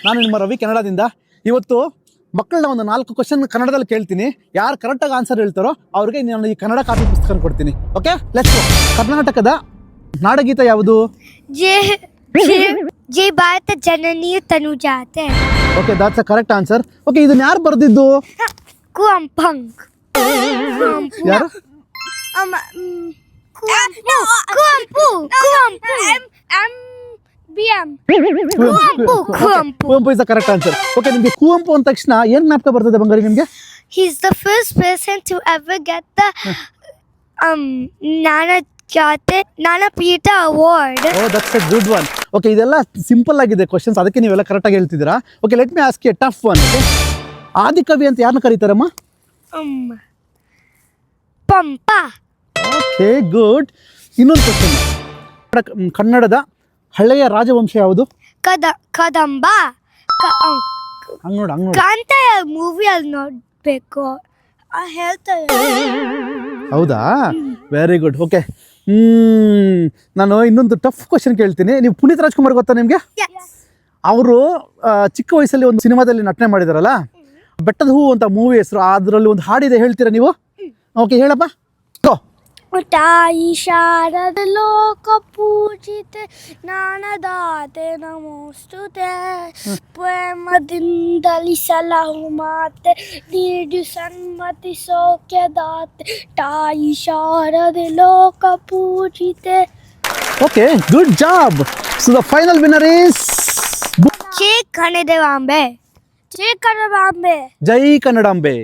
ನಾನು ನಿಮ್ಮ ರವಿ ಕನ್ನಡದಿಂದ. ಇವತ್ತು ಮಕ್ಕಳನ್ನ ಒಂದು 4 ಕ್ವಶನ್ ಕನ್ನಡದಲ್ಲಿ ಕೇಳ್ತೀನಿ. ಯಾರು ಕರೆಕ್ಟಾಗಿ ಆನ್ಸರ್ ಹೇಳ್ತಾರೋ ಅವ್ರಿಗೆ ನಾನು ಈ ಕನ್ನಡ ಕಾಪಿ ಪುಸ್ತಕ ಕೊಡ್ತೀನಿ. Okay, let's go. ಕರ್ನಾಟಕದ ನಾಡಗೀತ ಯಾವುದು? ಜೈ ಭಾರತ ಜನನಿಯು ತನುಜಾತೆ. Okay, that's a correct answer. Okay, ಇದನ್ನ ಯಾರು ಬರೆದಿದ್ದು? ಕುವೆಂಪು. ಯಾರು? Kuvempu is the correct answer. Okay, ನಿಮಗೆ ಕುವೆಂಪು ಅಂದ ತಕ್ಷಣ ಏನ್ ಜ್ಞಾಪಕ ಬರ್ತದೆ ಬಂಗಾರಿ ನಿಮಗೆ? He is the first person to ever get the Gnanapita award. Oh, that's a good one. Okay, ಇದೆಲ್ಲ ಸಿಂಪಲ್ ಆಗಿದೆ ಕ್ವಶನ್ಸ್, ಅದಕ್ಕೆ ನೀವೆಲ್ಲ ಕರೆಕ್ಟ್ ಆಗಿ ಹೇಳ್ತಿದ್ದೀರಾ. Okay, let me ask a tough one. ಆದಿಕವಿ ಅಂತ ಯಾರನ್ನ ಕರೀತಾರಮ್ಮ? ಪಂಪ. Okay, good. ಇನ್ನೊಂದು ಕ್ವಶನ್. ಕನ್ನಡದ ಹಳೆಯ ರಾಜವಂಶ ಯಾವುದು? ಕದಂಬ. ಹಂಗ್ ನೋಡು. ಕಾಂತಾರ ಮೂವಿ ಅಲ್ಲಿ ನೋಡ್ಬೇಕು ಹೇಳ್ತಾರೆ. ಹೌದಾ? Very good. ಓಕೆ, ನಾನು ಇನ್ನೊಂದು ಟಫ್ ಕ್ವಶನ್ ಕೇಳ್ತೀನಿ. ನೀವು ಪುನೀತ್ ರಾಜ್ಕುಮಾರ್ ಗೊತ್ತಾ ನಿಮಗೆ? ಅವರು ಚಿಕ್ಕ ವಯಸ್ಸಲ್ಲಿ ಒಂದು ಸಿನಿಮಾದಲ್ಲಿ ನಟನೆ ಮಾಡಿದಾರಲ್ಲ, ಬೆಟ್ಟದ ಹೂ ಅಂತ ಮೂವಿ ಹೆಸರು. ಅದರಲ್ಲಿ ಒಂದು ಹಾಡಿದೆ, ಹೇಳ್ತೀರಾ ನೀವು? ಓಕೆ, ಹೇಳಪ್ಪ. ತಾಯಿ ಶಾರದ ಲೋಕ ಪೂಜಿತೆ ಜ್ಞಾನದಾತೆ ನಮೋಸ್ತುತೆ, ಪ್ರೇಮದಿಂದಲಿ ಸಲಹು ಮಾತೆ ನೀಡು ಸನ್ಮತಿ ಸೌಖ್ಯದಾತೆ, ತಾಯಿ ಶಾರದ ಲೋಕ ಪೂಜಿತೆ. Okay, good job. So the final winner is ಜೈ ಕನ್ನಡಾಂಬೆ. ಜೈ ಕನ್ನಡಾಂಬೆ.